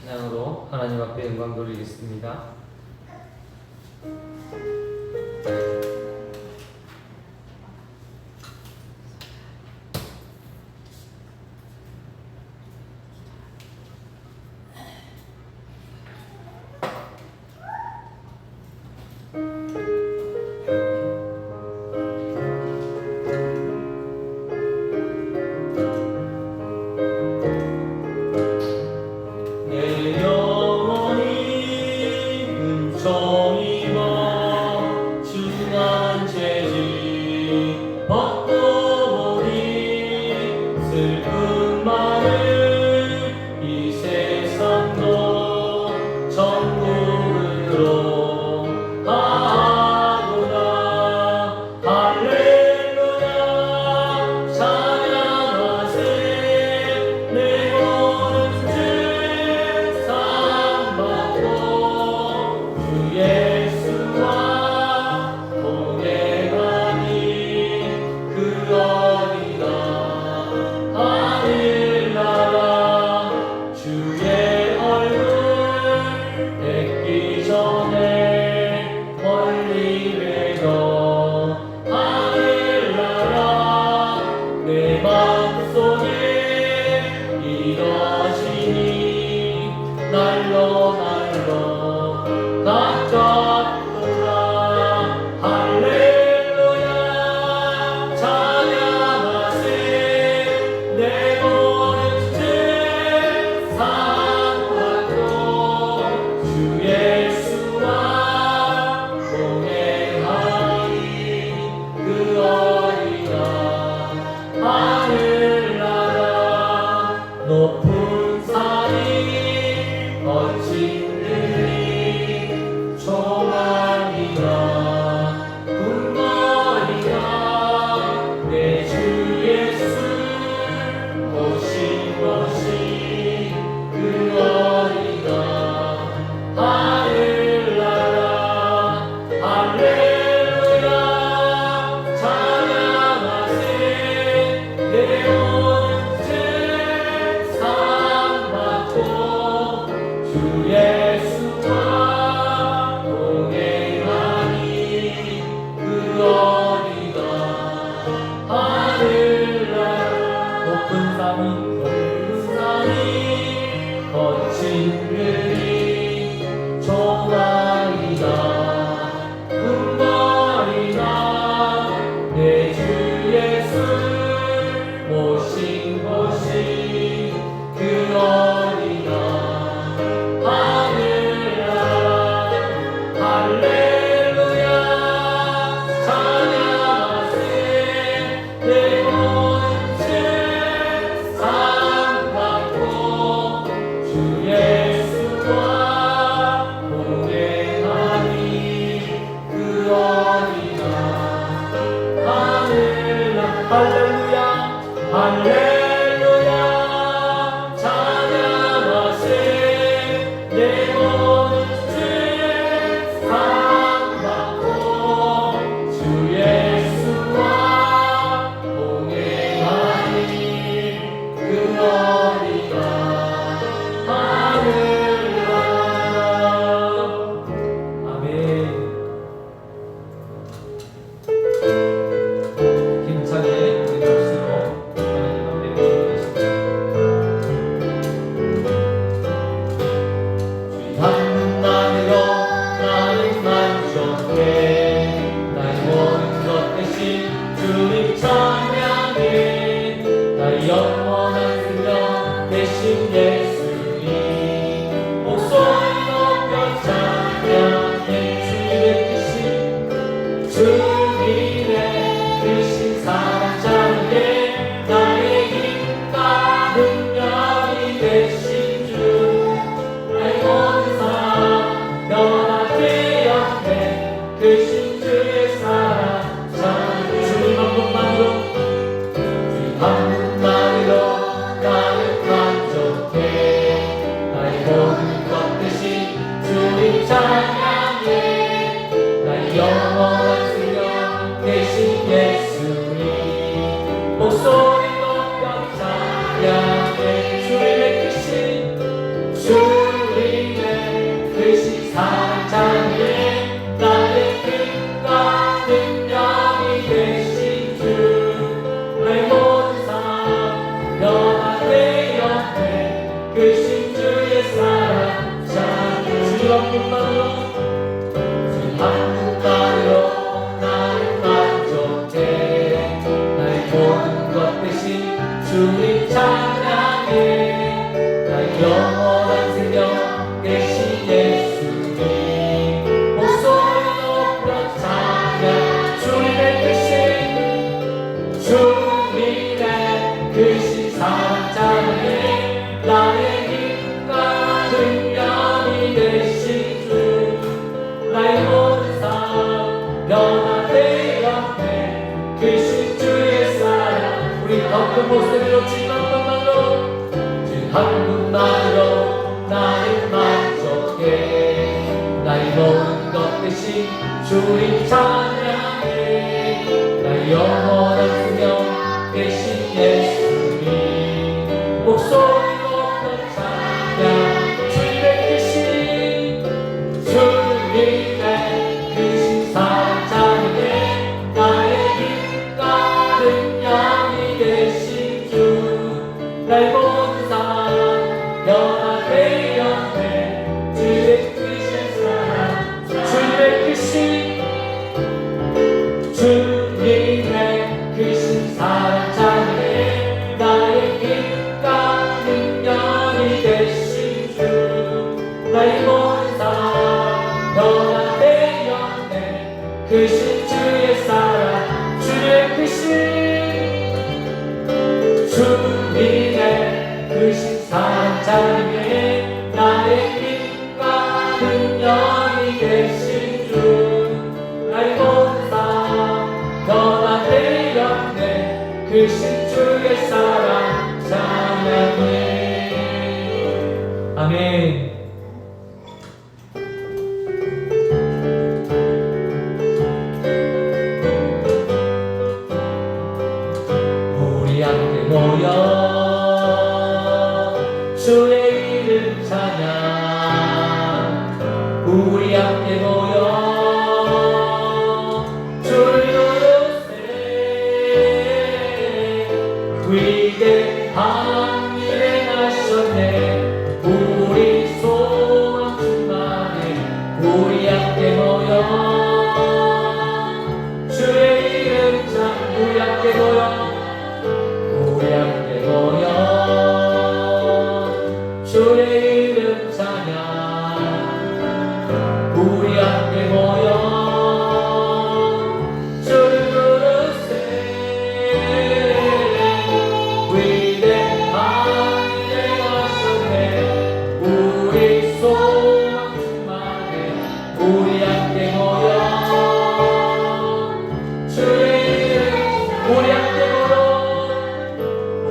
찬양으로 하나님 앞에 영광 돌리겠습니다. 힘차게 우리 몫으로 하나님 앞에 주님 찬양해 나의 영원한 생명 되신 예수님 목소리 높여 찬양 주님의 크신 사랑 찬양해 나의 힘과 능력이 되신 주 나의 모든 삶 변화되었네 크신 주의 사랑 우리 덮은 목소리로 지금 한 분만으로 나를 만족해 나의 모든 것 대신 주님 찬양해 나의 영원한 생명 대신 예수님 목소리 높여 찬양 주님의 크신 사랑 찬양해 나의 힘과 능력이 되신 주 나의 모든 변화되었네 주의 크신 사랑 주님의 크신 사랑 찬양해 나의 힘과 능력이 되신 주 나의 모든 사랑 변화되었네 크신 주의 사랑 주의 크신 사랑 찬양해 나의 힘과 능력이 되신 주 나의 모든 삶 변화되었네 크신 주의 사랑 찬양해 아멘. 우리 함께 모여 주의 이름 찬양 우리 함께 모여 주를 부르세 위대한 일에 나셨네 우리 소망 충만해 우리 함께 모여 주의 이름 찬양 우리 함께 모여 주의 이름 찬양 우리 함께 모여 주를 부르세 위대한 일에 나셨네 우리 소망 충만해 우리 함께 모여 주의 이름 우리 함께 모여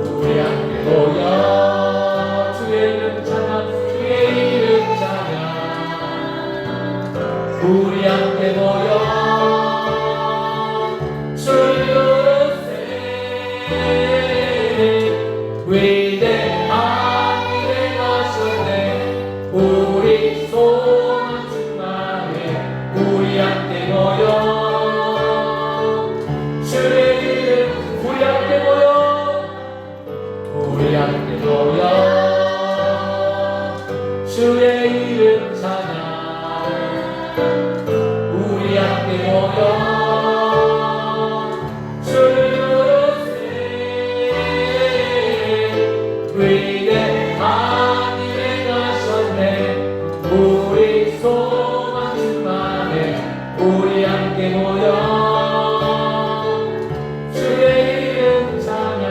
우리 함께 모여 주를 부르세 위대한 일에 나셨네 우리 소망 충만해 우리 함께 모여 주의 이름 우리 함께 모여 주의 이름 찬양 우리 함께 모여 주를 부르세 위대한 일에 나셨네 우리 소망 충만해 우리 함께 모여 주의 이름 찬양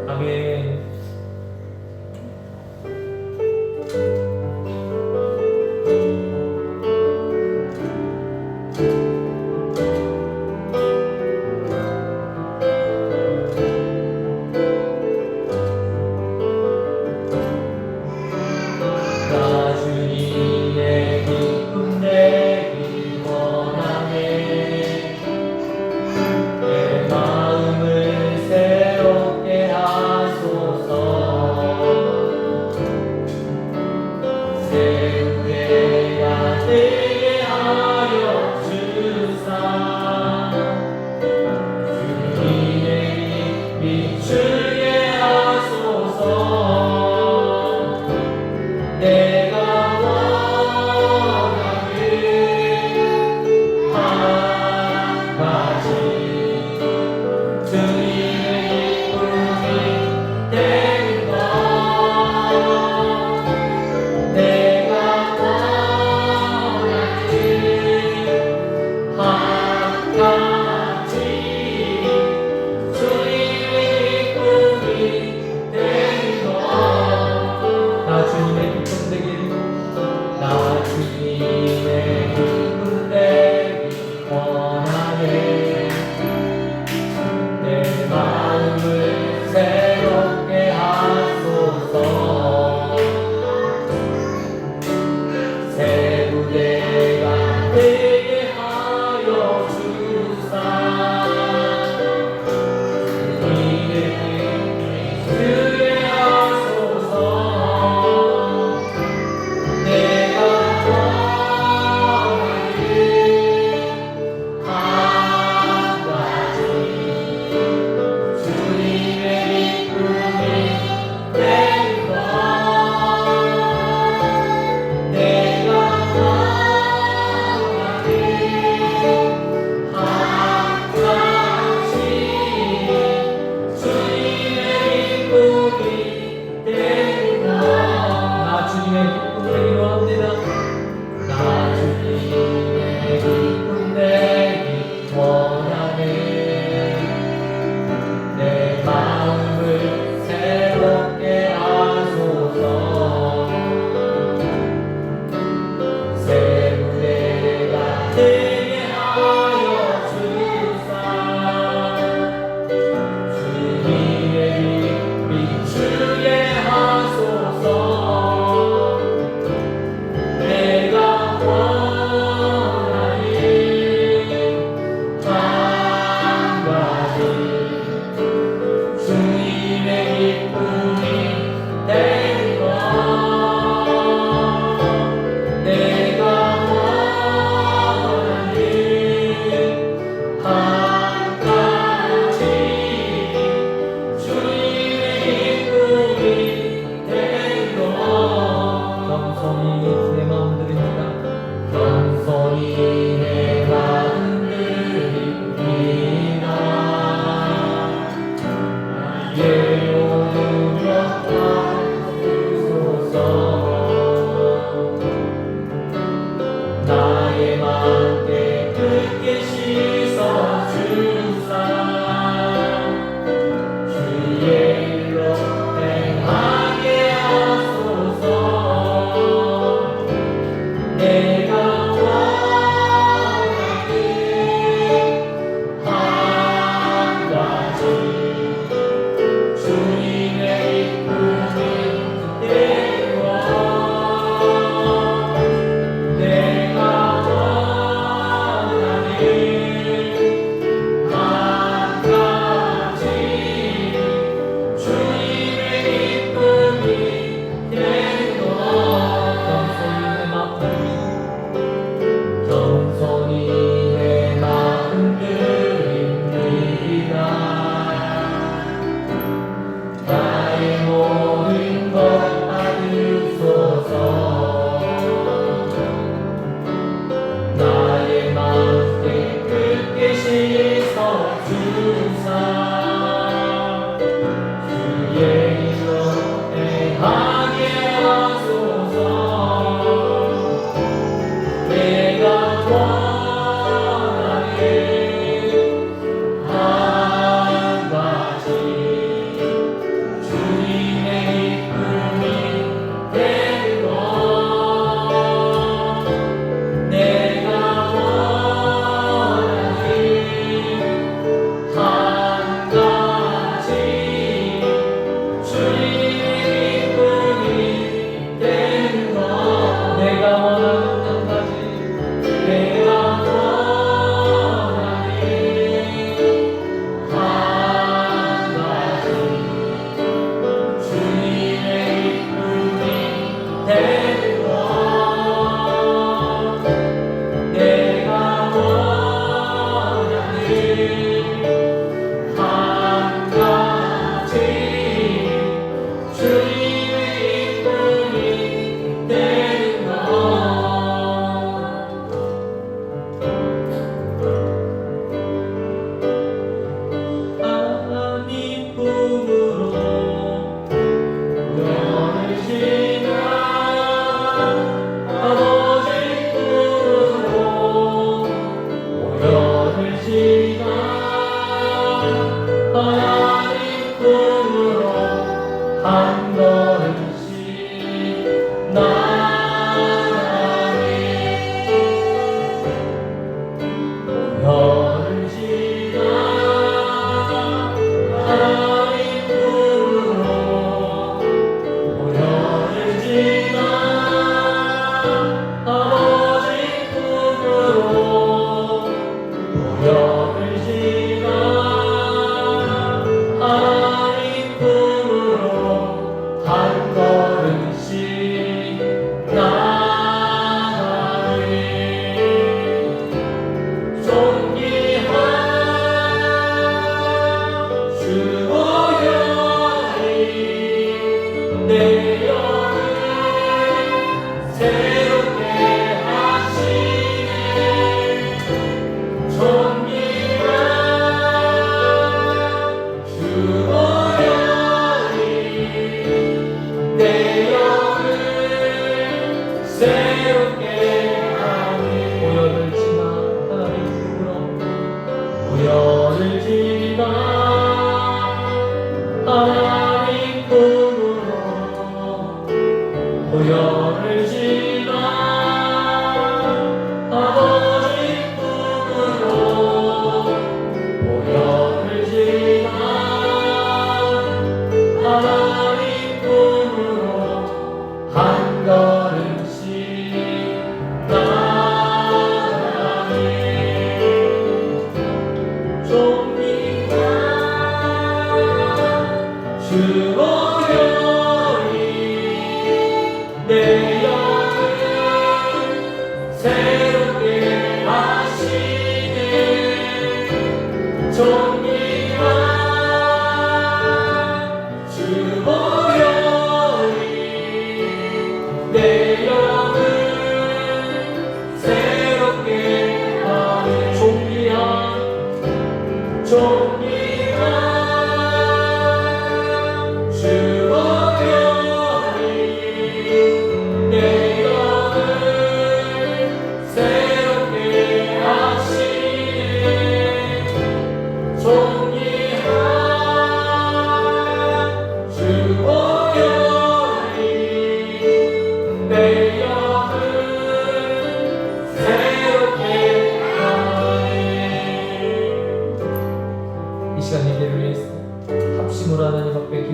아멘.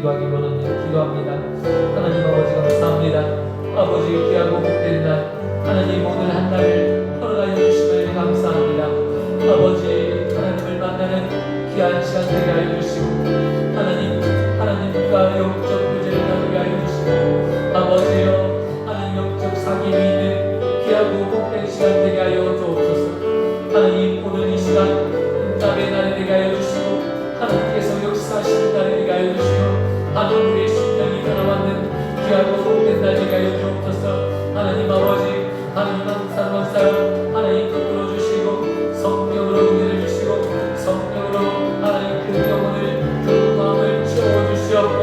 기도하기 원하는 기도합니다. 하나님 아버지 감사합니다. 아버지 귀하고 복된 날 하나님 오늘 한 날을 허락하여 주심을 감사합니다. 아버지 하나님을 만나는 귀한 시간 되게 하여 주시고 하나님과 영적 교제를 나누게 하여 주시고 아버지여 하나님 영적 사귐이 있는 귀하고 복된 시간 되게 하여 주옵소서. 하나님 오늘 이 시간 응답의 날이 되게 하여 주시고 하나님께서 역사하시는 날이 되게 하여 주시고 하나님 우리의 심령이 변화받는 귀하고 복된 날 되게 하여 주옵소서. 하나님 아버지 하나님 한 사람 한 사람 하나님 이끌어 주시고 성령으로 은혜를 주시고 성령으로 하나님 그 영혼을 그 마음을 채워주시옵고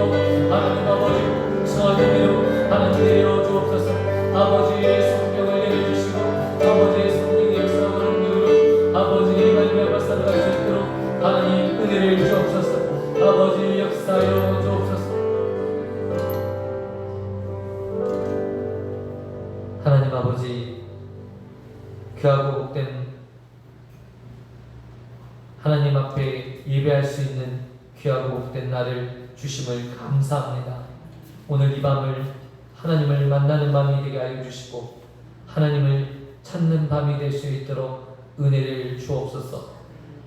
하나님 아버지 풍성한 의미로 하나님 내려 주옵소서. 아버지의 성령을 내려주시고 아버지의 성령의 역사와 능력으로 아버지의 말씀을 살아갈 수 있도록 하나님 은혜를 주옵소서. 아버지 역사여 주옵소서. 하나님 아버지 귀하고 복된 하나님 앞에 예배할 수 있는 귀하고 복된 날을 주심을 감사합니다. 오늘 이 밤을 하나님을 만나는 밤이 되게 하여 주시고 하나님을 찾는 밤이 될 수 있도록 은혜를 주옵소서.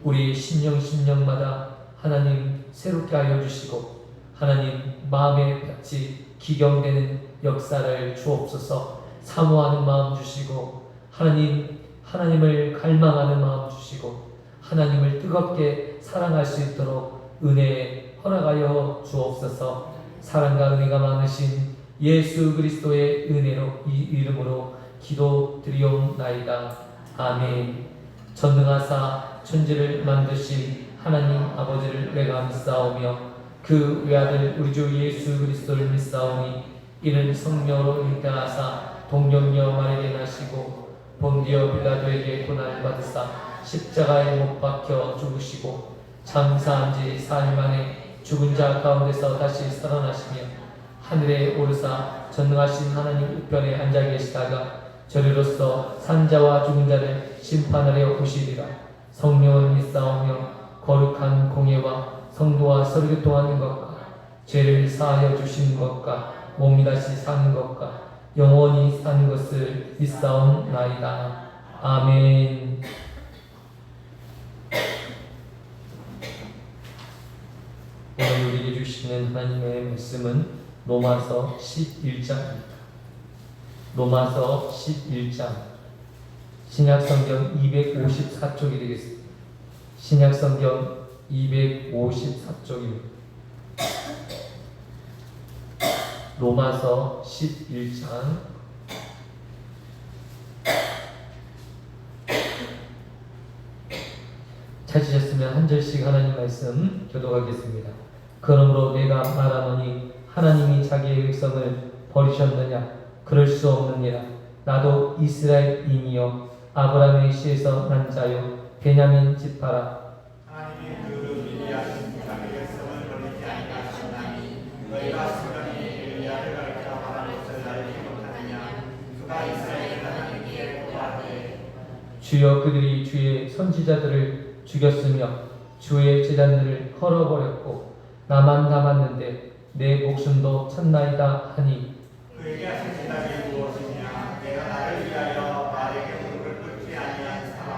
우리 심령마다 하나님 새롭게 하여 주시고 하나님 마음의 밭이 기경되는 역사를 주옵소서. 사모하는 마음 주시고 하나님을 갈망하는 마음 주시고 하나님을 뜨겁게 사랑할 수 있도록 은혜 허락하여 주옵소서. 사랑과 은혜가 많으신 예수 그리스도의 은혜로 이 이름으로 기도드리옵나이다. 아멘. 전능하사 천지를 만드신 하나님 아버지를 내가 믿사오며 그 외아들 우리 주 예수 그리스도를 믿사오니 이는 성령으로 잉태하사 동정녀 마리아에게 나시고 본디오 빌라도에게 고난을 받으사 십자가에 못 박혀 죽으시고 장사한 지 4일 만에 죽은 자 가운데서 다시 살아나시며 하늘에 오르사 전능하신 하나님 우편에 앉아 계시다가 저리로서 산자와 죽은 자를 심판하려 오시리라. 성령을 믿사오며 거룩한 공예와 성도와 서로 교통하는 것과 죄를 사하여 주시는 것과 몸이 다시 사는 것과 영원히 사는 것을 믿사옵나이다. 아멘. 오늘 우리에게 주시는 하나님의 말씀은 로마서 11장입니다. 로마서 11장 신약성경 254쪽이 되겠습니다. 신약성경 254쪽입니다. 로마서 11장 찾으셨으면 한 절씩 하나님 말씀 교독하겠습니다. 그러므로 내가 말하노니 하나님이 자기의 백성을 버리셨느냐? 그럴 수 없느니라. 나도 이스라엘인이요 아브라함의 씨에서 난 자요 베냐민 지파라. 하나님이 그 미리하신 자기 백성을 버리지 아니하셨나니 너희가 수련이 엘리야를 가르쳐 말하는 것을 알지 못하느냐. 그가 이스라엘 하나님께 고하되 주여 그들이 주의 선지자들을 죽였으며 주의 제단들을 헐어버렸고 나만 남았는데 내 목숨도 찾나이다 하니 그에게 하신 대답이 무엇이냐. 내가 나를 위하여 말에게 무릎을 꿇지 아니한 사람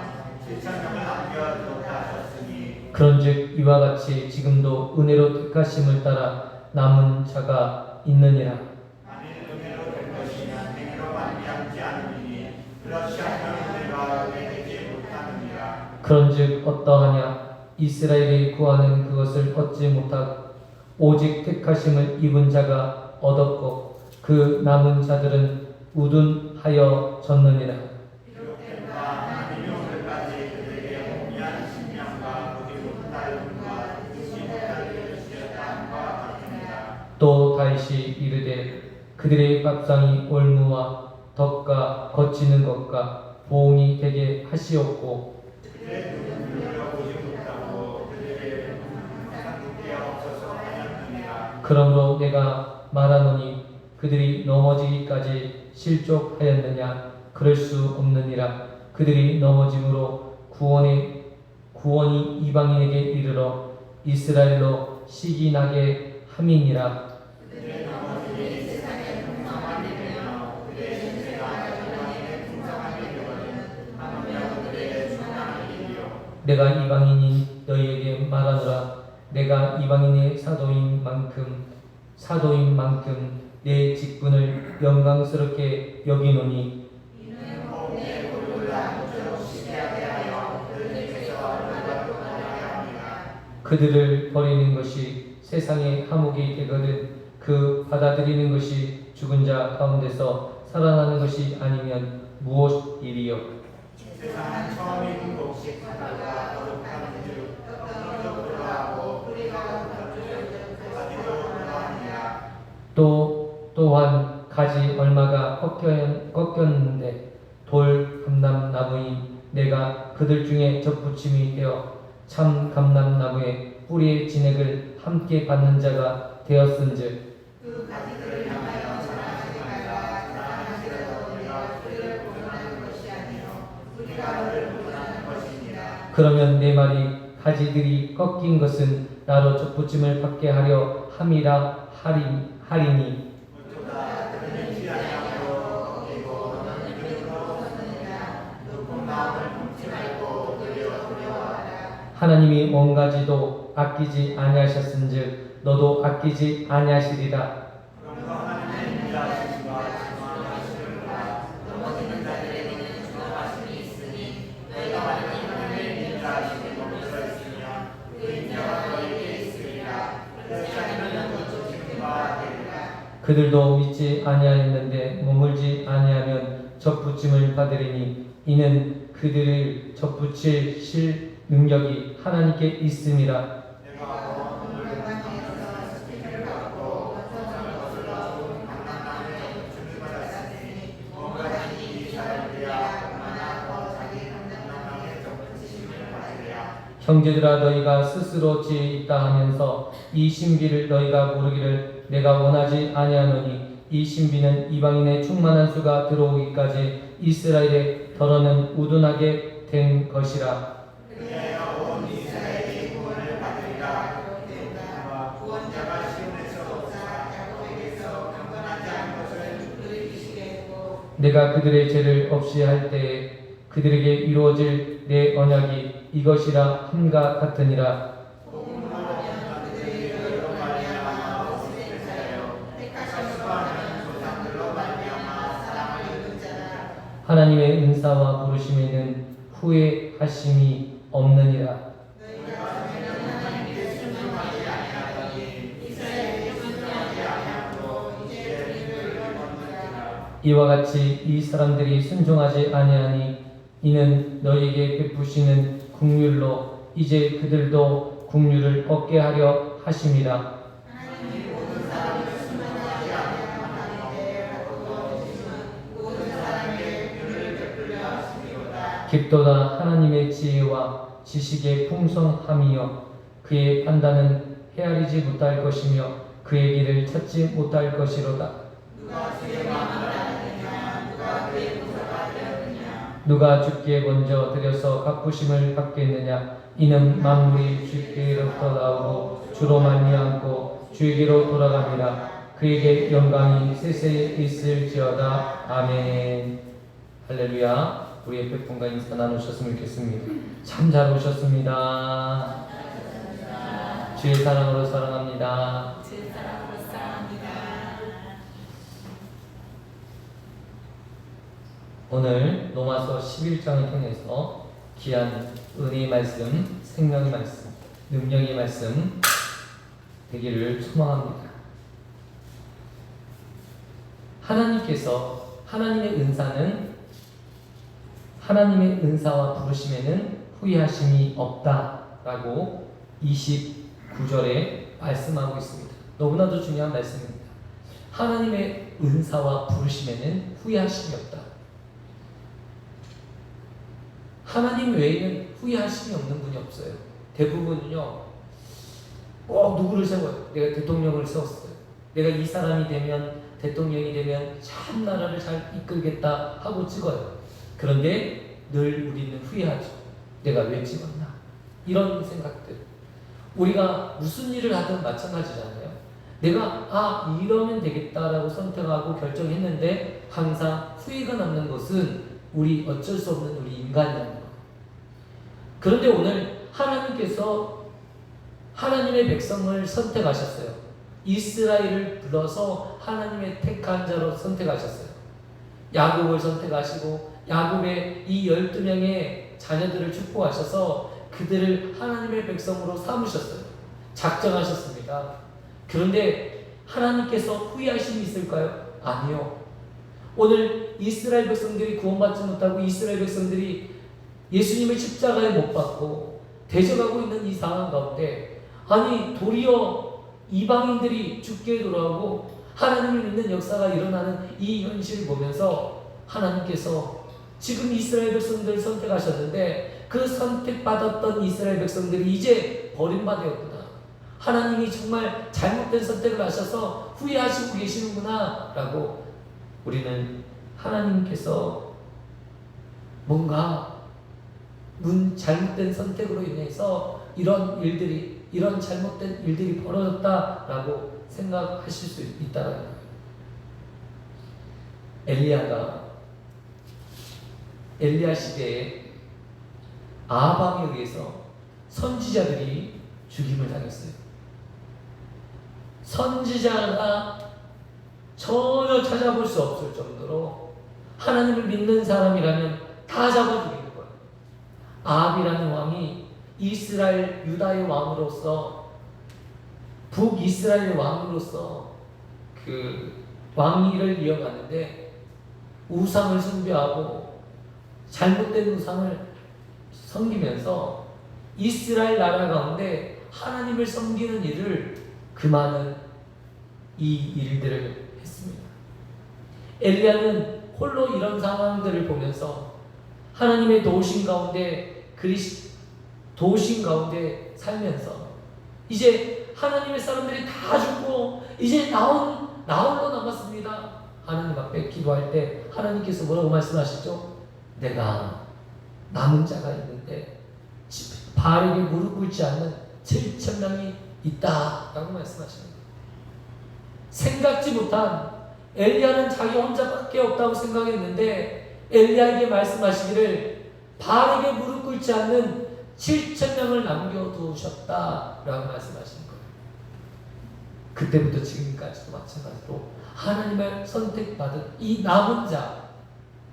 7,000명을 남겨두었다 하셨으니 그런즉 이와 같이 지금도 은혜로 택하심을 따라 남은 자가 있느니라. 만일 은혜로 된 것이면 행위로 말미암지 않으니 그렇지 않으면 은혜가 은혜되지 못하느니라. 그런즉 어떠하냐. 이스라엘이 구하는 그것을 얻지 못하고 오직 택하심을 입은 자가 얻었고 그 남은 자들은 우둔하여 졌느니라. 이렇게 하나님이 오늘까지 그들에게 공의한 신명과 무디 못한 달음과 뜻이 못할 일을 주셨다 함과 같으니라. 또 다시 이르되 그들의 밥상이 올무와 덕과 거치는 것과 보응이 되게 하시옵고 그들의 눈은 눌려보지 못하고 그들의 항상 눈에 없어서 하였느니라. 그러므로 내가 말하노니 그들이 넘어지기까지 실족하였느냐. 그럴 수 없느니라. 그들이 넘어짐으로 구원이 이방인에게 이르러 이스라엘로 시기나게 함이니라. 그들의 영혼이 세상의 풍성함이 되며 그들의 신세가 이방인의 풍성함이 되거든 하물며 그들의 충만함이 이리요. 내가 이방인인 너희에게 말하노라. 내가 이방인의 사도인 만큼 내 직분을 영광스럽게 여기노니 내 고를 아무쪼록 쉬게 하게 하여 그들께서 얼마나 평안하게 합니다. 그들을 버리는 것이 세상의 화목이 되거든 그 받아들이는 것이 죽은 자 가운데서 살아나는 것이 아니면 무엇이리요. 세상은 처음 입은 곡식 하다가 거룩한 주 떡덩이도 불화하고 뿌리가 거룩한 주 가지도 불화하니라. 또한 가지 얼마가 꺾였는데 돌 감람나무인 내가 그들 중에 접붙임이 되어 참 감람나무의 뿌리의 진액을 함께 받는 자가 되었은즉 그 가지들을 향하여 자랑하지 말라. 자랑하시려도 우리가 뿌리를 보존하는 것이 아니요 뿌리가 그를 보존하는 것이니라. 그러면 내 말이 가지들이 꺾인 것은 나로 접붙임을 받게 하려 함이라 하리니 어쩌다 그들은 취하냐고 꺾이고 너는 그들로 섰느냐. 높은 마음을 품지 말고 오히려 두려워하라. 하나님이 온 가지도 아끼지 아니하셨은즉 너도 아끼지 아니하시리라. 그러므로 하나님의 인자하심과 중화하심과 넘어지는 자들에게는 중화하심이 있으니 너희가 받는 하나님의 인자하심이 머물러 있으면 그 인자가 너희에게 있으리라. 그렇지 않으면 너도 지금과 되리라. 그들도 믿지 아니하였는데 머물지 아니하면 접붙임을 받으리니 이는 그들을 접붙일 실 능력이 하나님께 있음이라. 내가 오늘 땅에서 스피를 받고 원성을 거슬러 좋은 강남나무에 준을 받았으니 뭔가 이 사람들이야 얼마나 더 자기 강남나무에 접붙이심을 받으랴. 형제들아 너희가 스스로 지혜 있다 하면서 이 신비를 너희가 모르기를 내가 원하지 아니하노니 이 신비는 이방인의 충만한 수가 들어오기까지 이스라엘의 덜어는 우둔하게 된 것이라. 그리하여 온 이스라엘이 구원을 받으리라. 그가 구원자가 시온에서 오사 야곱에게서 강건하지 않은 것을 누리시겠고 내가 그들의 죄를 없이 할 때에 그들에게 이루어질 내 언약이 이것이라 함과 같으니라. 복음으로 그들이 너희로 말미암아 없으실 자요 택하심으로 하는 조상들로 말미암아 사랑을 입은 자라. 하나님의 은사와 부르심에는 후회하심이 없느니라. 너희가 전에는 하나님께 순종하지 아니하더니 이스라엘에 순종하지 아니함으로 이제 우리를 얻는지라. 이와 같이 이 사람들이 순종하지 아니하니 이는 너희에게 베푸시는 국률로 이제 그들도 국률을 얻게 하려 하심이라. 하나님이 모든 사람을 순종하지 아니하나니 거두어주심은 모든 사람에게 긍휼을 베풀려 하심이로다. 깊도다 하나님의 지혜와 지식의 풍성함이여 그의 판단은 헤아리지 못할 것이며 그의 길을 찾지 못할 것이로다. 누가 주의 마음을 아느냐 누가 그의 부서가 되었느냐. 누가 주께 먼저 드려서 갚으심을 받겠느냐. 이는 만물이 주께로부터 나오고 주로 말미암고 주에게로 돌아갑니다. 그에게 영광이 세세에 있을지어다. 아멘. 할렐루야. 우리 옆에 분과 인사 나누셨으면 좋겠습니다. 참 잘 오셨습니다. 주의 사랑으로 사랑합니다. 오늘 로마서 11장을 통해서 귀한 은혜의 말씀, 생명의 말씀, 능력의 말씀 되기를 소망합니다. 하나님께서 하나님의 은사와 부르심에는 후회하심이 없다라고 29절에 말씀하고 있습니다. 너무나도 중요한 말씀입니다. 하나님의 은사와 부르심에는 후회하심이 없다. 하나님 외에는 후회하심이 없는 분이 없어요. 대부분은요, 꼭 누구를 세워요. 내가 대통령을 세웠어요. 내가 이 사람이 되면, 대통령이 되면 참 나라를 잘 이끌겠다 하고 찍어요. 그런데 늘 우리는 후회하죠. 내가 왜 찍었나? 이런 생각들. 우리가 무슨 일을 하든 마찬가지잖아요. 내가 이러면 되겠다라고 선택하고 결정했는데 항상 후회가 남는 것은 우리 어쩔 수 없는 우리 인간이라는 거예요. 그런데 오늘 하나님께서 하나님의 백성을 선택하셨어요. 이스라엘을 불러서 하나님의 택한 자로 선택하셨어요. 야곱을 선택하시고 야곱의 이 12명의 자녀들을 축복하셔서 그들을 하나님의 백성으로 삼으셨어요. 작정하셨습니다. 그런데 하나님께서 후회하심이 있을까요? 아니요. 오늘 이스라엘 백성들이 구원받지 못하고 이스라엘 백성들이 예수님을 십자가에 못 박고 대적하고 있는 이 상황 가운데 도리어 이방인들이 죽게 돌아오고 하나님을 믿는 역사가 일어나는 이 현실을 보면서 하나님께서 지금 이스라엘 백성들을 선택하셨는데 그 선택받았던 이스라엘 백성들이 이제 버림받았구나. 하나님이 정말 잘못된 선택을 하셔서 후회하시고 계시는구나 라고 우리는 하나님께서 뭔가 잘못된 선택으로 인해서 이런 잘못된 일들이 벌어졌다라고 생각하실 수 있다는 거예요. 엘리야 시대에 아합에 의해서 선지자들이 죽임을 당했어요. 선지자가 전혀 찾아볼 수 없을 정도로 하나님을 믿는 사람이라면 다 잡아 죽이는 거예요. 아합이라는 왕이 이스라엘 유다의 왕으로서 북이스라엘 왕으로서 그 왕위를 이어가는데 우상을 숭배하고 잘못된 우상을 섬기면서 이스라엘 나라 가운데 하나님을 섬기는 일을 그 많은 이 일들을 했습니다. 엘리야는 홀로 이런 상황들을 보면서 하나님의 도우심 가운데 살면서 이제 하나님의 사람들이 다 죽고 이제 나 홀로 남았습니다. 하나님 앞에 기도할 때 하나님께서 뭐라고 말씀하시죠? 내가 남은 자가 있는데 바알에게 무릎 꿇지 않는 7,000명이 있다 라고 말씀하십니다. 생각지 못한 엘리야는 자기 혼자밖에 없다고 생각했는데 엘리야에게 말씀하시기를 바알에게 무릎 꿇지 않는 7,000명을 남겨두셨다 라고 말씀하시는 거예요. 그때부터 지금까지도 마찬가지로 하나님의 선택받은 이 남은 자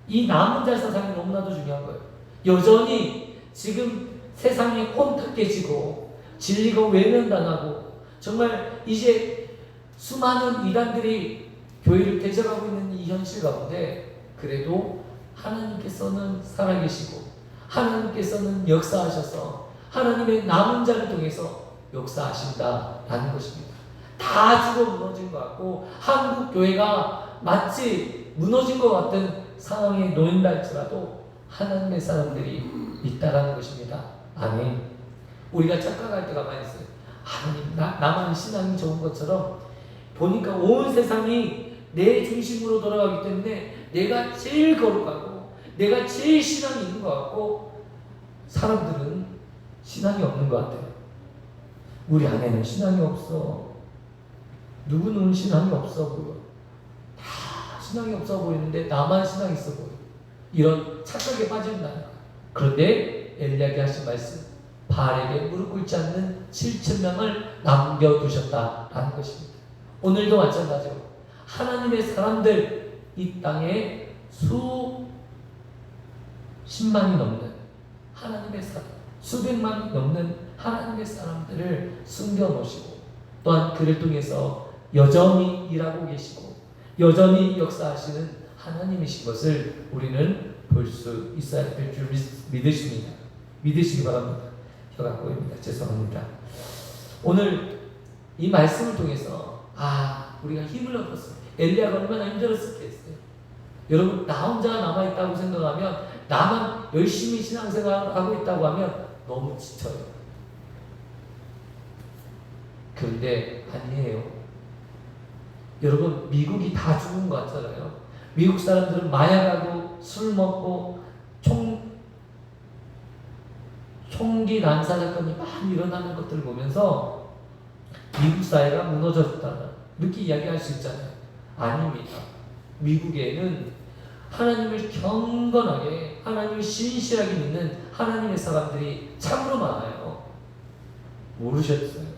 세상이 너무나도 중요한 거예요. 여전히 지금 세상이 혼탁해지고 진리가 외면당하고 정말 이제 수많은 이단들이 교회를 대적하고 있는 이 현실 가운데 그래도 하나님께서는 살아계시고 하나님께서는 역사하셔서 하나님의 남은 자를 통해서 역사하신다라는 것입니다. 다 죽어 무너진 것 같고 한국 교회가 마치 무너진 것 같은 상황에 놓인다 할지라도 하나님의 사람들이 있다라는 것입니다. 아멘. 우리가 착각할 때가 많이 있어요. 하나님, 나만 신앙이 좋은 것처럼 보니까 온 세상이 내 중심으로 돌아가기 때문에 내가 제일 거룩하고 내가 제일 신앙이 있는 것 같고 사람들은 신앙이 없는 것 같아요. 우리 안에는 신앙이 없어. 누구는 신앙이 없어 보여. 다 신앙이 없어 보이는데 나만 신앙이 있어 보여. 이런 착각에 빠진다는 거예요. 그런데 엘리야에게 하신 말씀, 바알에게 무릎 꿇지 않는 7,000명을 남겨두셨다라는 것입니다. 오늘도 마찬가지로 하나님의 사람들 이 땅에 수십만이 넘는 하나님의 사람, 수백만이 넘는 하나님의 사람들을 숨겨놓으시고 또한 그를 통해서 여전히 일하고 계시고 여전히 역사하시는 하나님이신 것을 우리는 볼 수 있어야 될 줄 믿으십니다. 믿으시기 바랍니다. 혀가 꼬입니다. 죄송합니다. 오늘 이 말씀을 통해서 우리가 힘을 얻었어요. 엘리야가 얼마나 힘들었었겠어요. 여러분 나 혼자 남아있다고 생각하면 나만 열심히 신앙생활을 하고 있다고 하면 너무 지쳐요. 그런데 아니에요. 여러분 미국이 다 죽은 것 같잖아요. 미국 사람들은 마약하고 술 먹고 총기 난사 사건이 많이 일어나는 것들을 보면서 미국 사회가 무너졌다 이렇게 이야기할 수 있잖아요. 아닙니다. 미국에는 하나님을 경건하게, 하나님을 신실하게 믿는 하나님의 사람들이 참으로 많아요. 모르셨어요?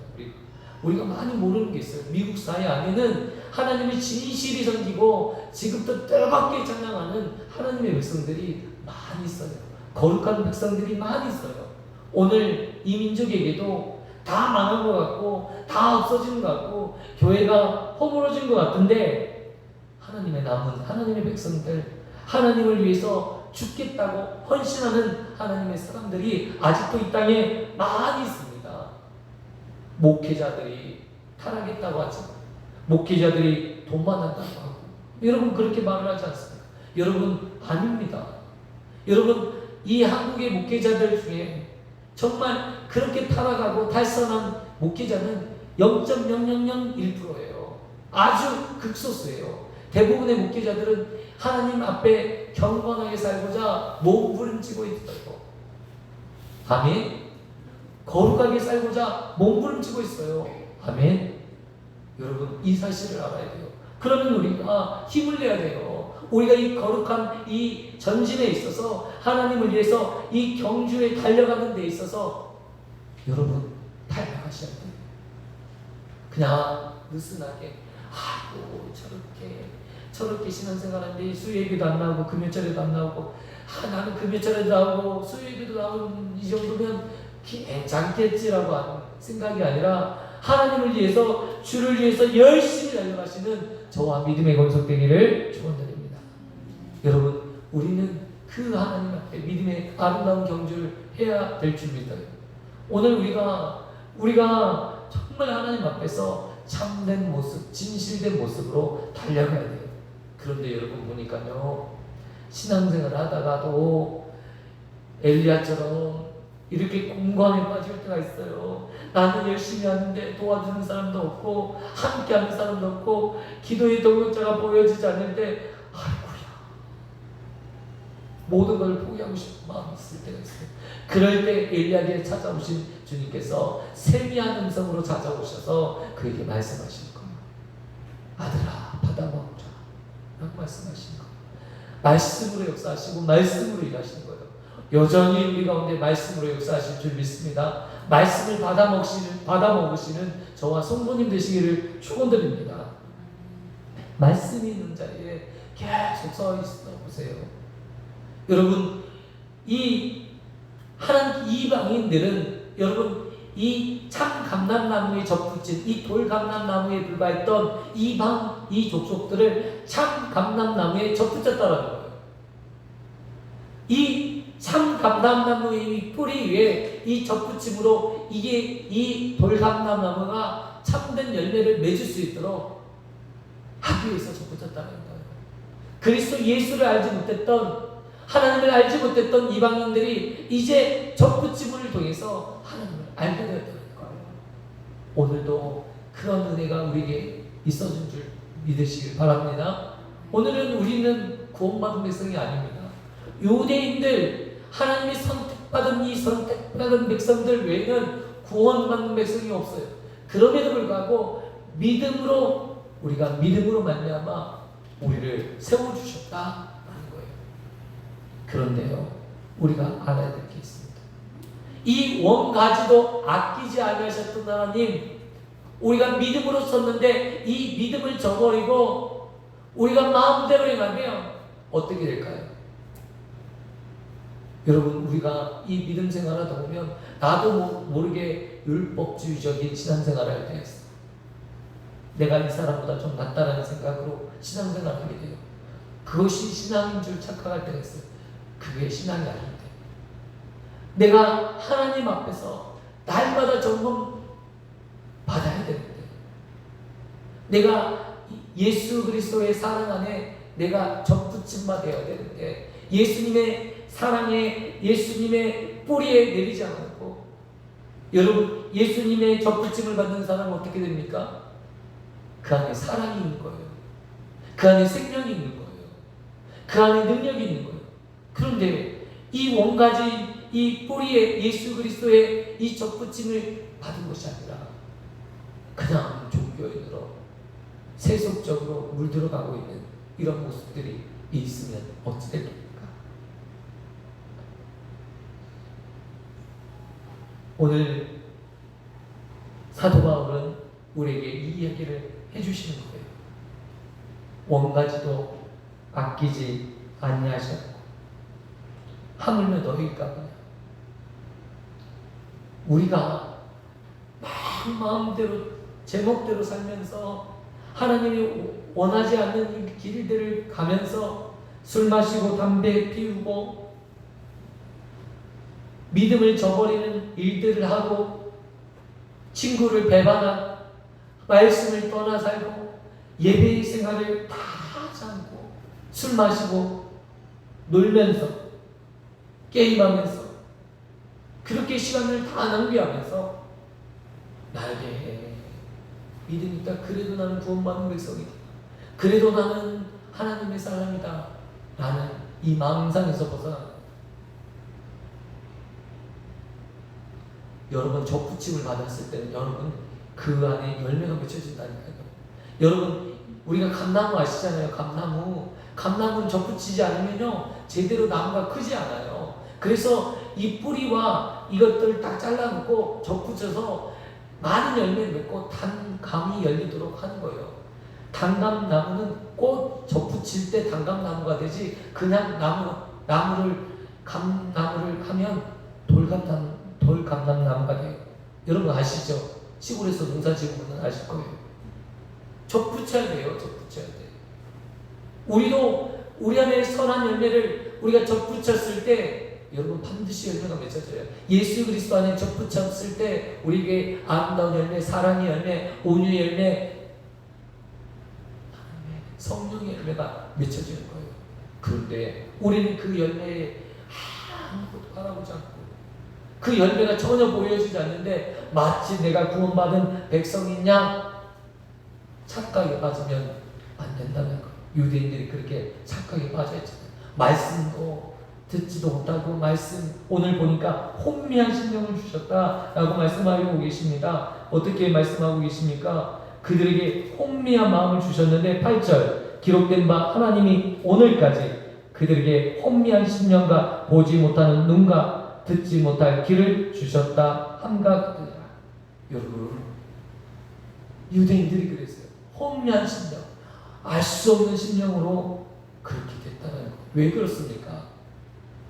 우리가 많이 모르는 게 있어요. 미국 사회 안에는 하나님을 진실히 섬기고 지금도 뜨겁게 찬양하는 하나님의 백성들이 많이 있어요. 거룩한 백성들이 많이 있어요. 오늘 이 민족에게도 다 망한 것 같고 다 없어지는 것 같고 교회가 허물어진 것 같은데 하나님의 남은 하나님의 백성들, 하나님을 위해서 죽겠다고 헌신하는 하나님의 사람들이 아직도 이 땅에 많이 있습니다. 목회자들이 타락했다고 하죠. 목회자들이 돈만 한다고 하고. 여러분 그렇게 말을 하지 않습니까? 여러분 아닙니다. 여러분 이 한국의 목회자들 중에 정말 그렇게 타락하고 탈선한 목회자는 0.0001%예요. 아주 극소수예요. 대부분의 목회자들은 하나님 앞에 경건하게 살고자 몸부림치고 있어요. 아멘. 거룩하게 살고자 몸부림치고 있어요. 아멘. 여러분 이 사실을 알아야 돼요. 그러면 우리가 힘을 내야 돼요. 우리가 이 거룩한 이 전진에 있어서 하나님을 위해서 이 경주에 달려가는 데 있어서 여러분 달려가셔야 돼요. 그냥 느슨하게 아이고 저렇게 신앙생활하는데 수요예배도 안 나오고 금요철에도 안 나오고 나는 금요철에도 나오고 수요예배도 나오는 이 정도면 괜찮겠지라고 하는 생각이 아니라 하나님을 위해서 주를 위해서 열심히 달려가시는 저와 믿음의 권속되기를 축원드립니다. 여러분 우리는 그 하나님 앞에 믿음의 아름다운 경주를 해야 될 줄 믿어요. 오늘 우리가 정말 하나님 앞에서 참된 모습, 진실된 모습으로 달려가야 돼요. 그런데 여러분 보니까요, 신앙생활을 하다가도 엘리야처럼 이렇게 공감에 빠질 때가 있어요. 나는 열심히 하는데 도와주는 사람도 없고 함께하는 사람도 없고 기도의 동역자가 보여지지 않는데 아이고야 모든 걸 포기하고 싶은 마음이 있을 때가 있어요. 그럴 때 엘리야에게 찾아오신 주님께서 세미한 음성으로 찾아오셔서 그에게 말씀하시는 거예요. 아들아 받아 먹으라 라고 말씀하시는 거예요. 말씀으로 역사하시고 말씀으로 일하시는 거예요. 여전히 우리 가운데 말씀으로 역사하실 줄 믿습니다. 말씀을 받아 먹으시는 저와 성도님 되시기를 축원드립니다. 말씀이 있는 자리에 계속 서 있어 보세요. 여러분 이 이방인들은 여러분 이 참 감람나무에 접붙인 이 돌 감람나무에 불과했던 이 족속들을 참 감람나무에 접붙였다라는 거예요. 이 참 감람나무의 이 뿌리 위에 이 접붙임으로 이게 이 돌감람나무가 참된 열매를 맺을 수 있도록 하기 위해서 접붙였다는 거예요. 그리스도 예수를 알지 못했던 하나님을 알지 못했던 이방인들이 이제 접붙임을 통해서 하나님을 알게 되었다는 거예요. 오늘도 그런 은혜가 우리에게 있어준 줄 믿으시길 바랍니다. 오늘은 우리는 구원받은 백성이 아닙니다. 유대인들 하나님이 선택받은 이 선택받은 백성들 외에는 구원받는 백성이 없어요. 그럼에도 불구하고 우리가 믿음으로 말미암아 우리를 세워주셨다라는 거예요. 그런데요, 우리가 알아야 될 게 있습니다. 이 원가지도 아끼지 아니하셨던 하나님, 우리가 믿음으로 섰는데 이 믿음을 저버리고 우리가 마음대로 행하면 어떻게 될까요? 여러분 우리가 이 믿음 생활하다 보면 나도 모르게 율법주의적인 신앙생활을 할 때가 있어요. 내가 이 사람보다 좀 낫다라는 생각으로 신앙생활을 하게 돼요. 그것이 신앙인 줄 착각할 때가 있어요. 그게 신앙이 아닌데 내가 하나님 앞에서 날마다 점검 받아야 되는데 내가 예수 그리스도의 사랑 안에 내가 접붙임바 되어야 되는데 예수님의 사랑에 예수님의 뿌리에 내리지 않고 여러분 예수님의 접붙임을 받는 사람은 어떻게 됩니까? 그 안에 사랑이 있는 거예요. 그 안에 생명이 있는 거예요. 그 안에 능력이 있는 거예요. 그런데 이 원가지 이 뿌리에 예수 그리스도의 이 접붙임을 받은 것이 아니라 그냥 종교인으로 세속적으로 물들어가고 있는 이런 모습들이 있으면 어찌 됩니까? 오늘 사도 바울은 우리에게 이 이야기를 해주시는 거예요. 원가지도 아끼지 아니하셨고 하물며 너희가 그냥 우리가 마음대로 제목대로 살면서 하나님이 원하지 않는 이 길들을 가면서 술 마시고 담배 피우고 믿음을 저버리는 일들을 하고 친구를 배반한 말씀을 떠나 살고 예배의 생활을 다 하지 않고 술 마시고 놀면서 게임하면서 그렇게 시간을 다 낭비하면서 나에게 믿음이 있다. 그래도 나는 구원받은 백성이다. 그래도 나는 하나님의 사람이다. 라는 이 망상에서 벗어나. 여러분 적부침을 받았을 때는 여러분 그 안에 열매가 맺혀진다니까요. 여러분 우리가 감나무 아시잖아요. 감나무는 적부치지 않으면요 제대로 나무가 크지 않아요. 그래서 이 뿌리와 이것들을 딱 잘라놓고 적붙여서 많은 열매를 맺고 단감이 열리도록 하는 거예요. 단감나무는 꽃 적붙일 때 단감나무가 되지 그냥 감나무를 하면 돌감나무가 돼요. 여러분 아시죠? 시골에서 농사 지으면 아실 거예요. 적붙여야 돼요. 적붙여야 돼요. 우리도 우리 안에 선한 열매를 우리가 적붙였을 때 여러분 반드시 열매가 맺혀져요. 예수 그리스도 안에 적붙였을 때 우리에게 아름다운 열매, 사랑의 열매, 온유의 열매, 성령의 열매가 맺혀지는 거예요. 그런데 우리는 그 열매에 아무것도 바라보지 않고 그 열매가 전혀 보여지지 않는데 마치 내가 구원받은 백성인 양 착각에 빠지면 안 된다는 거예요. 유대인들이 그렇게 착각에 빠져있잖아요. 말씀도 듣지도 못하고 오늘 보니까 혼미한 심령을 주셨다라고 말씀하고 계십니다. 어떻게 말씀하고 계십니까? 그들에게 혼미한 마음을 주셨는데 8절 기록된 바 하나님이 오늘까지 그들에게 혼미한 심령과 보지 못하는 눈과 듣지 못할 귀를 주셨다 함과 같으니라. 여러분 유대인들이 그랬어요. 혼미한 심령, 알 수 없는 심령으로 그렇게 됐다는 거예요. 왜 그렇습니까?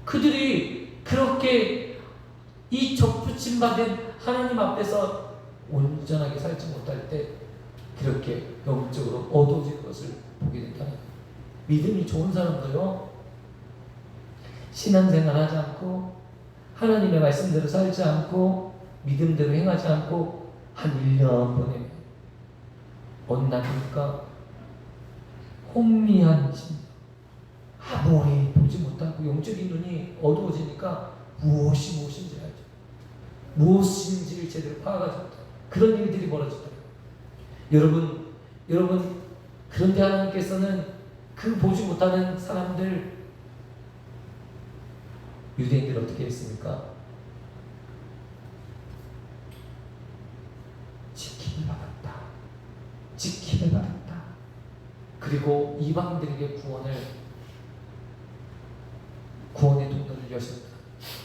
그들이 그렇게 이 적부침 받은 하나님 앞에서 온전하게 살지 못할 때 그렇게 영적으로 어두워질 것을 보게 된다는 거예요. 믿음이 좋은 사람도요 신앙생활 하지 않고 하나님의 말씀대로 살지 않고 믿음대로 행하지 않고 한 1년 보내면 언나니까 혼미한 심령, 아무리 보지 못하고 영적인 눈이 어두워지니까 무엇인지 알죠. 무엇인지를 제대로 파악하지 못하고 그런 일들이 벌어지더라고요. 여러분 그런데 하나님께서는 그 보지 못하는 사람들 유대인들 어떻게 했습니까? 지킴을 받았다. 그리고 이방인들에게 구원의 통로를 여셨다.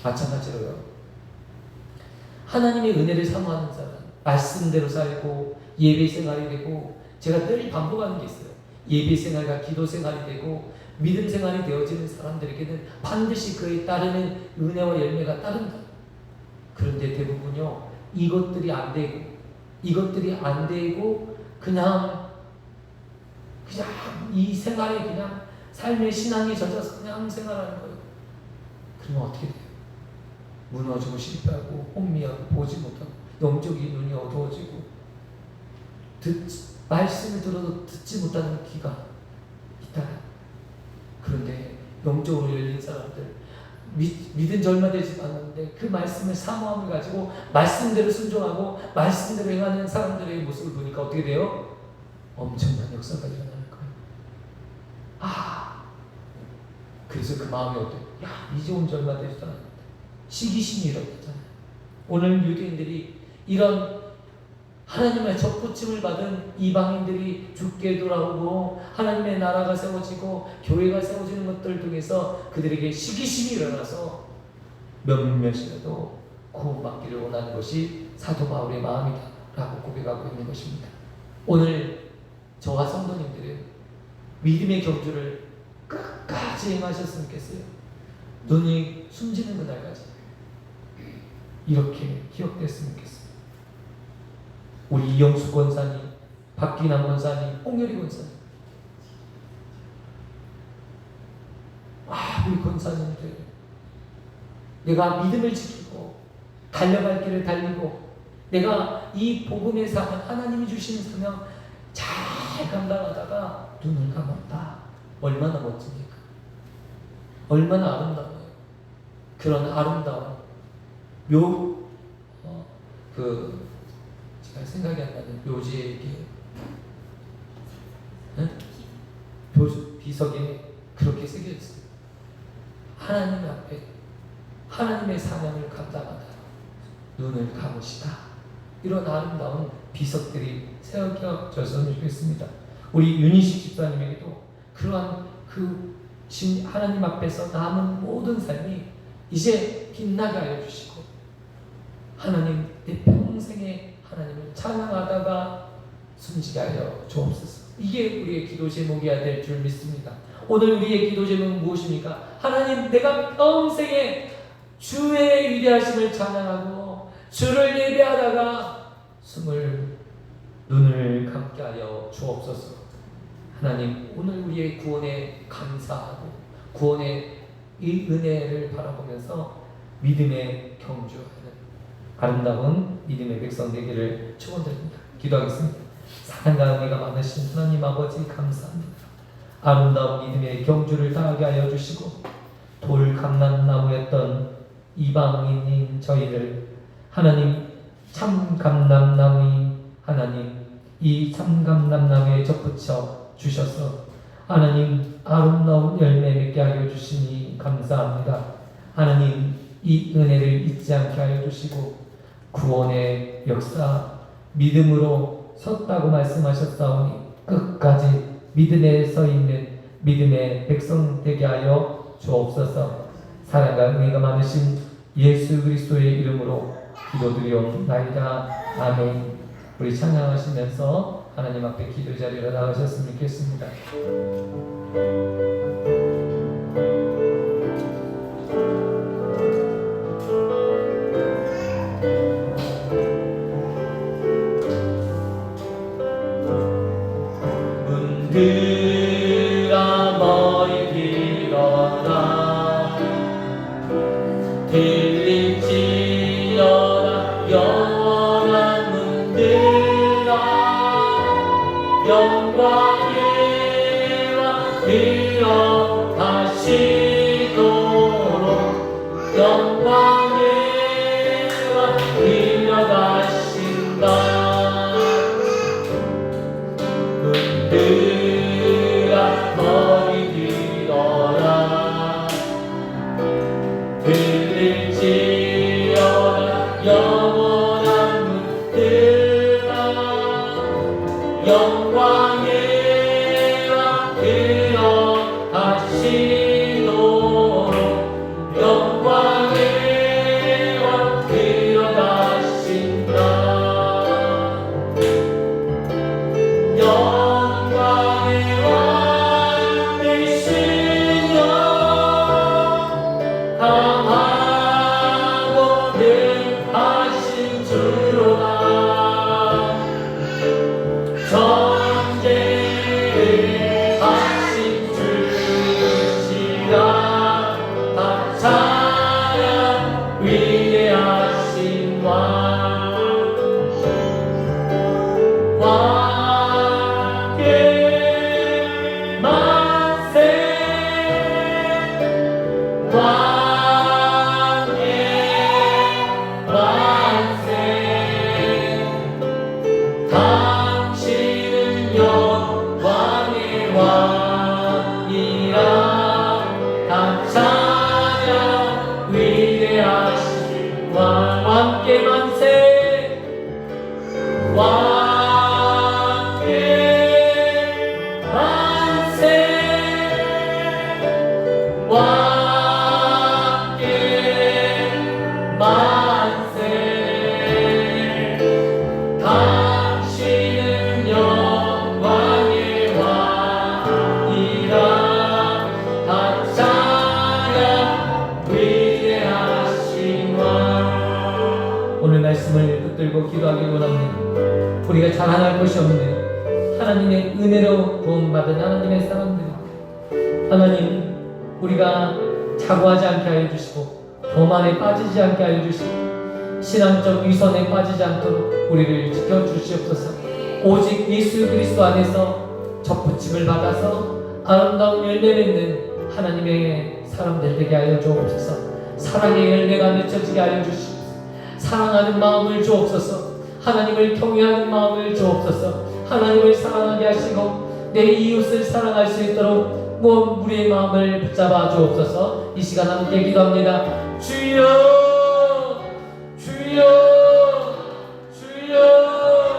마찬가지로요. 하나님의 은혜를 사모하는 사람, 말씀대로 살고 예배 생활이 되고 제가 늘 반복하는 게 있어요. 예배 생활과 기도 생활이 되고 믿음 생활이 되어지는 사람들에게는 반드시 그에 따르는 은혜와 열매가 따른다. 그런데 대부분요 이것들이 안 되고 그냥 이 생활에 그냥 삶의 신앙에 젖어서 그냥 생활하는 거예요. 그러면 어떻게 돼요? 무너지고 실패하고 혼미하고 보지 못하고 영적인 눈이 어두워지고 말씀을 들어도 듣지 못하는 귀가 있다. 그런데 영적으로 열린 사람들 믿은 지 얼마 되지 않았는데 그 말씀을 사모함을 가지고 말씀대로 순종하고 말씀대로 행하는 사람들의 모습을 보니까 어떻게 돼요? 엄청난 역사가 일어나는 거예요. 그래서 그 마음이 어때요? 이제 온 지 얼마 되지도 않았는데 시기심이 일어났잖아요. 오늘 유대인들이 이런 하나님의 접붙임을 받은 이방인들이 죽게 돌아오고 하나님의 나라가 세워지고 교회가 세워지는 것들 통해서 그들에게 시기심이 일어나서 몇몇이라도 구원받기를 원하는 것이 사도 바울의 마음이다 라고 고백하고 있는 것입니다. 오늘 저와 성도님들은 믿음의 경주를 끝까지 행하셨으면 좋겠어요. 눈이 숨지는 그날까지 이렇게 기억됐으면 좋겠어요. 우리 이영수 권사님, 박기남 권사님, 홍열이 권사님, 우리 권사님들, 내가 믿음을 지키고 달려갈 길을 달리고 내가 이 복음의 사명, 하나님이 주시는 사명 잘 감당하다가 눈을 감았다. 얼마나 멋집니까? 얼마나 아름다워요. 그런 아름다운 제가 생각이 안 나는 묘지의 비석에 그렇게 새겨졌어요. 하나님 앞에 하나님의 사명을 감당하다 눈을 감으시다. 이런 아름다운 비석들이 새겨졌으면 좋겠습니다. 우리 윤희식 집사님에게도 그러한 하나님 앞에서 남은 모든 삶이 이제 빛나게 하여 주시고 하나님 내 평생에 하나님을 찬양하다가 숨지게 하여 주옵소서. 이게 우리의 기도 제목이어야 될 줄 믿습니다. 오늘 우리의 기도 제목은 무엇입니까? 하나님, 내가 평생에 주의 위대하심을 찬양하고 주를 예배하다가 눈을 감게 하여 주옵소서. 하나님, 오늘 우리의 구원에 감사하고 구원의 이 은혜를 바라보면서 믿음의 경주하는 아름다운 믿음의 백성 되기를 축원드립니다. 기도하겠습니다. 사랑과 은혜가 많으신 하나님 아버지 감사합니다. 아름다운 믿음의 경주를 다하게 하여 주시고 돌 감람나무였던 이방인인 저희를 하나님 참 감람나무인 하나님 이 참 감람나무에 접붙여 주셔서 하나님 아름다운 열매 맺게 하여 주시니 감사합니다. 하나님 이 은혜를 잊지 않게 하여 주시고 구원의 역사 믿음으로 섰다고 말씀하셨사오니 끝까지 믿음에 서 있는 믿음의 백성 되게 하여 주옵소서. 사랑과 은혜가 많으신 예수 그리스도의 이름으로 기도드리옵나이다. 아멘. 우리 찬양하시면서 하나님 앞에 기도 자리로 나가셨으면 좋겠습니다. 문들아 머리 길어라 들릴지어다 영원한 문들아 영광에와 들어가시도록 영광에와 들어가신다. 문들아 머리 들어라 들릴지어다 영원한 문들아 영광에와 들어가시도록 영광에와 들어가신다. 영광의 왕 되시며 강하고 능하신 주로다. 전쟁을 하신 주시라. 다 찬양 위대하신 왕 왕께 만세 왕께 만세 당신은 영광의 기도하기 원합니다. 우리가 자랑할 것이 없는 하나님의 은혜로 도움받은 하나님의 사람들입니다. 하나님, 우리가 자고하지 않게 하여 주시고 교만에 빠지지 않게 하여 주시고 신앙적 위선에 빠지지 않도록 우리를 지켜주시옵소서. 오직 예수 그리스도 안에서 접붙임을 받아서 아름다운 열매 맺는 하나님의 사람들 되게 하여 주옵소서. 사랑의 열매가 맺혀지게 하여 주시옵소서. 사랑하는 마음을 주옵소서. 하나님을 경외하는 마음을 주옵소서. 하나님을 사랑하게 하시고 내 이웃을 사랑할 수 있도록 우리의 마음을 붙잡아 주옵소서. 이 시간 함께 기도합니다. 주여, 주여, 주여.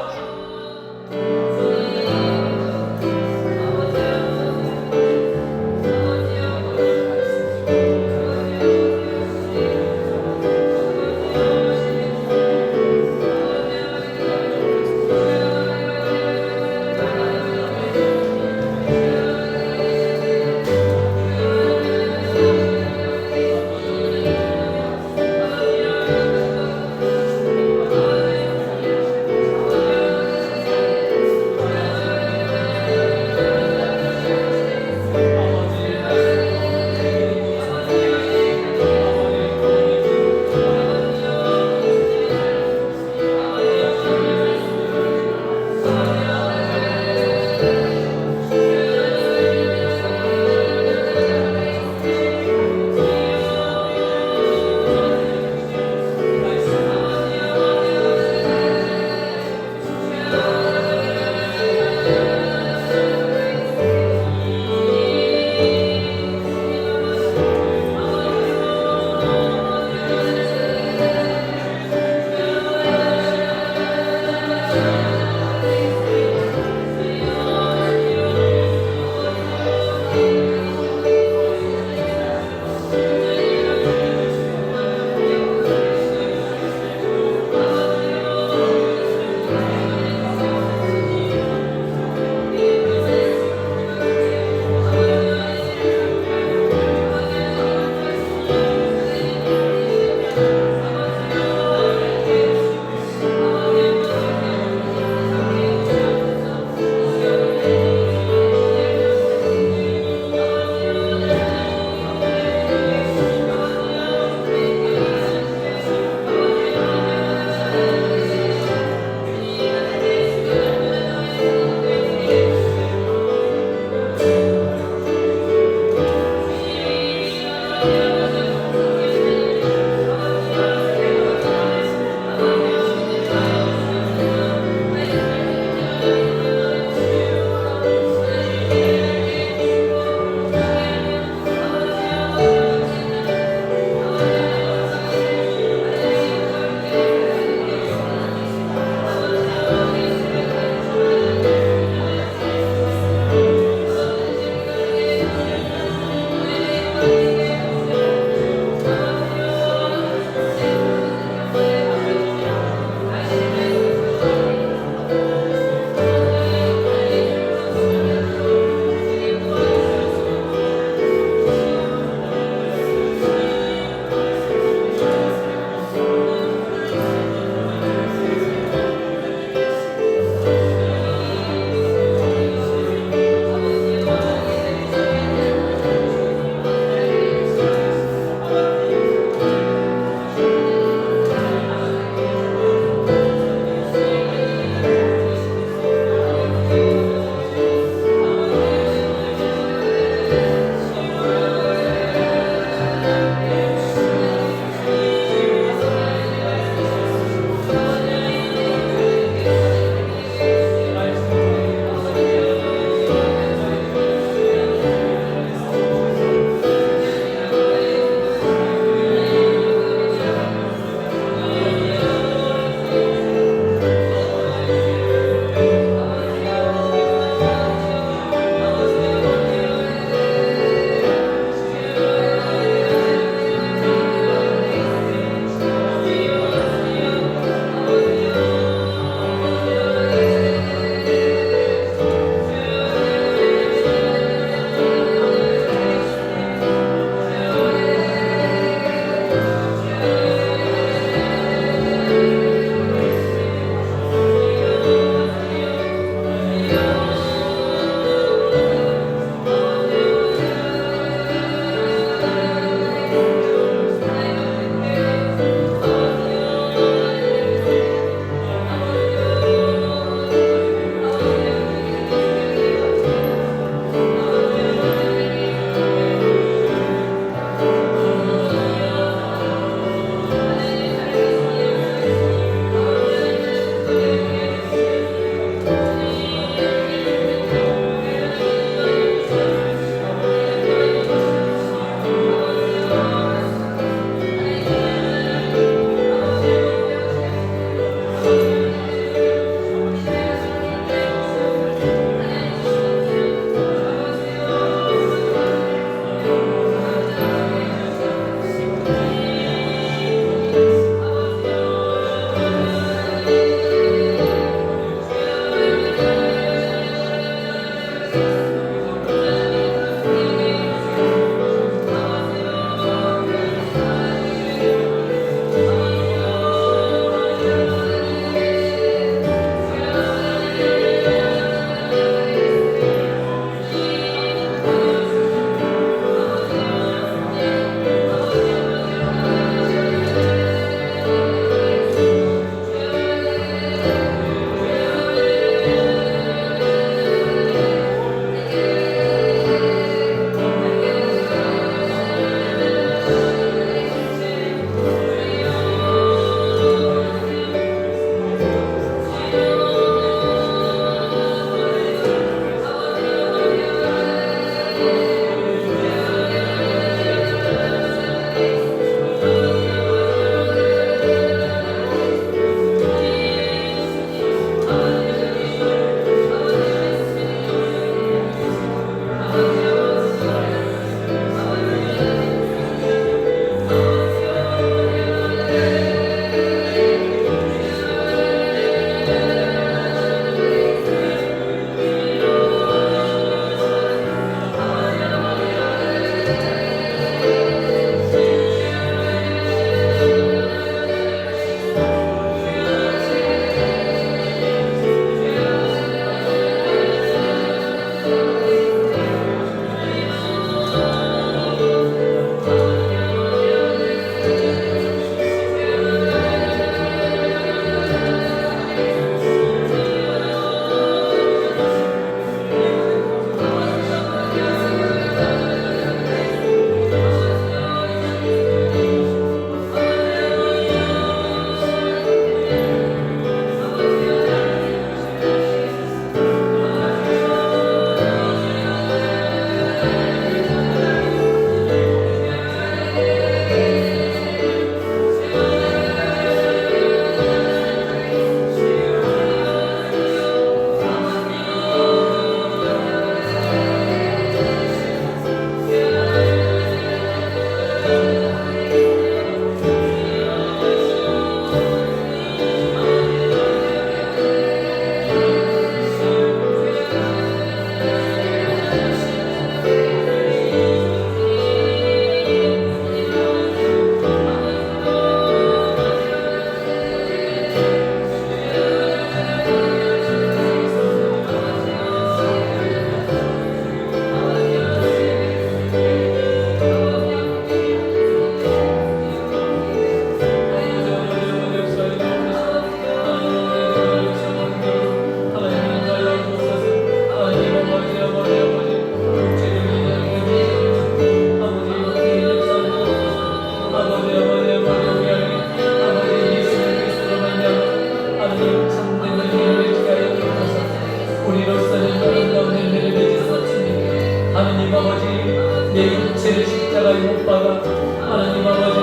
내 육체를 십자가에 못 박아 하나님 아버지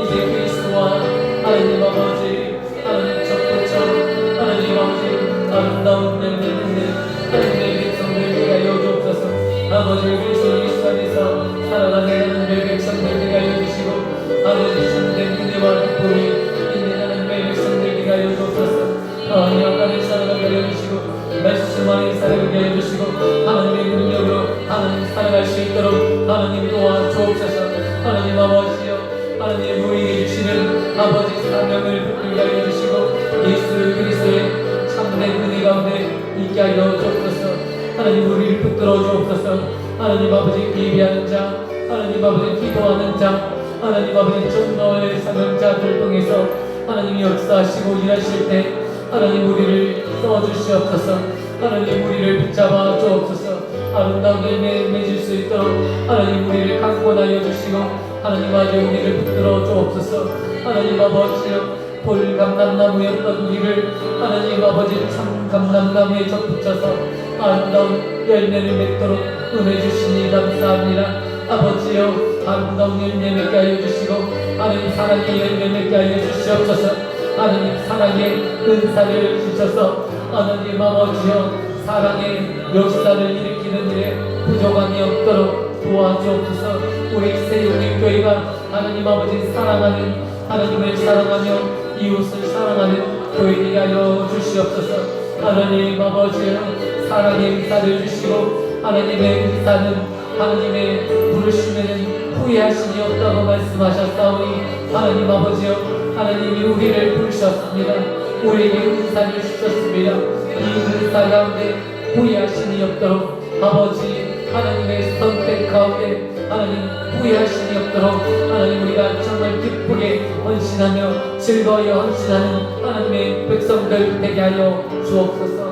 이제 그리스도와 하나님 아버지 하나님 첫부터 하나님 아버지 아름다운 열매를 하나님의 백성들 되게 하여 주옵소서. 아버지 그리스도 예수 안에서 살아가는 하나님의 백성들 되게 하여 주시고 아버지 참된 은혜와 기쁨이 있는 하나님의 백성들 되게 하여 주옵소서. 하나님 아까를 살아가게 하여 주시고 말씀 안에 살아가게 하여 주시고 하나님의 능력으로 하나님 살아갈 수 있도록 하나님 도와 주옵소서. 하나님 아버지여 하나님 우리에게 주시는 아버지 사명을 붙들게 하여 주시고 예수 그리스도의 참된 은혜 가운데 있게 하여 주옵소서. 하나님 우리를 붙들어 주옵소서. 하나님 아버지 예비하는 자 하나님 아버지 기도하는 자 하나님 아버지 전도의 사명자들 통해서 하나님이 역사하시고 일하실 때 하나님 우리를 써주시옵소서. 하나님 우리를 붙잡아 주옵소서. 아름다운 열매 맺을 수 있도록 하나님 우리를 강권하여 주시고 하나님 아버지 우리를 붙들어 주옵소서. 하나님 아버지여 돌감람나무였던 우리를 하나님 아버지 참 감람나무에 접붙여서 아름다운 열매를 맺도록 은혜 주시니 감사합니다. 아버지여 아름다운 열매 맺게 하여 주시고 하나님 사랑의 열매 맺게 하여 주시옵소서. 하나님 사랑의 은사를 주셔서 하나님 아버지여 사랑의 역사를 일으키는 일에 부족함이 없도록 도와주옵소서. 우리 새우림교회가 하나님 아버지 사랑하는 하나님을 사랑하며 이웃을 사랑하는 교회되게 하여 주시옵소서. 하나님 아버지여 사랑의 은사를 주시고 하나님의 은사는 하나님의 부르심에는 후회하심이 없다고 말씀하셨사오니 하나님 아버지여 하나님이 우리를 부르셨습니다. 우리에게 은사를 주셨습니다. 이 은사 가운데 후회하심이 없도록 아버지 하나님의 선택 가운데 하나님 후회하심이 없도록 하나님 우리가 정말 기쁘게 헌신하며 즐거워하여 헌신하는 하나님의 백성들 되게 하여 주옵소서.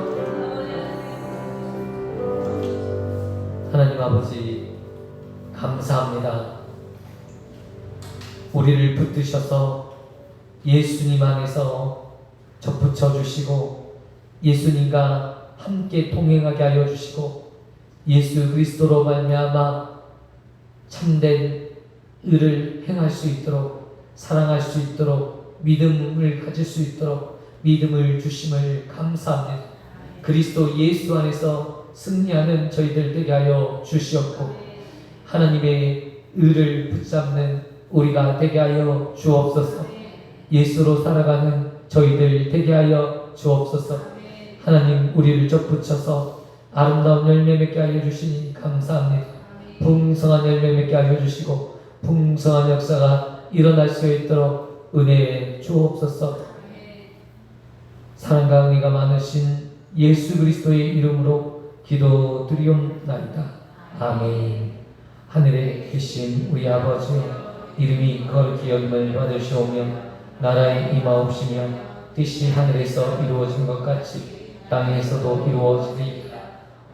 하나님 아버지 감사합니다. 우리를 붙드셔서 예수님 안에서 접붙여 주시고 예수님과 함께 동행하게 하여 주시고 예수 그리스도로 말미암아 참된 의를 행할 수 있도록 사랑할 수 있도록 믿음을 가질 수 있도록 믿음을 주심을 감사합니다. 그리스도 예수 안에서 승리하는 저희들 되게 하여 주시옵고 하나님의 의를 붙잡는 우리가 되게 하여 주옵소서. 예수로 살아가는 저희들 되게 하여 주옵소서. 하나님 우리를 접붙여서 아름다운 열매 맺게 하여 주시니 감사합니다. 풍성한 열매 맺게 하여 주시고 풍성한 역사가 일어날 수 있도록 은혜에 주옵소서. 사랑과 은혜가 많으신 예수 그리스도의 이름으로 기도드리옵나이다. 아멘. 하늘에 계신 우리 아버지여 이름이 거룩히 여김을 받으시오며 나라의 임하옵시며 뜻이 하늘에서 이루어진 것 같이 땅에서도 이루어지리이다.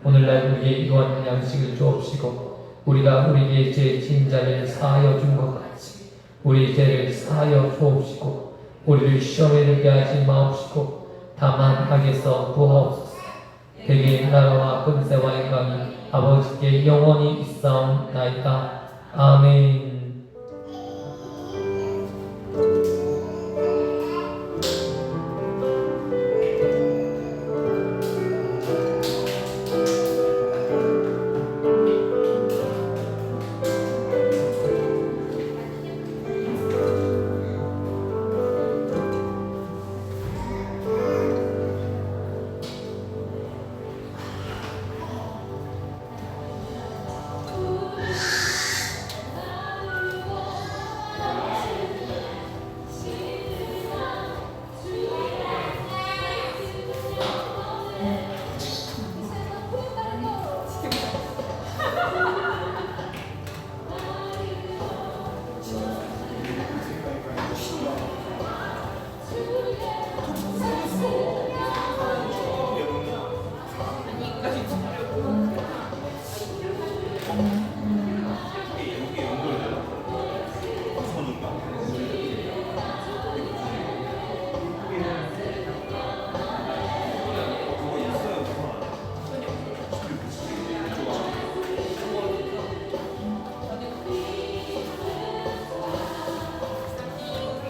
오늘날 우리에게 일용할 양식을 주옵시고 우리가 우리에게 죄 지은 자를 사하여 준 것 같이 우리 죄를 사하여 주옵시고 우리를 시험에 들게 하지 마옵시고 다만 악에서 구하옵소서. 대개 나라와 권세와 영광이 아버지께 영원히 있사옵나이다. 아멘.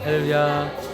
할렐루야.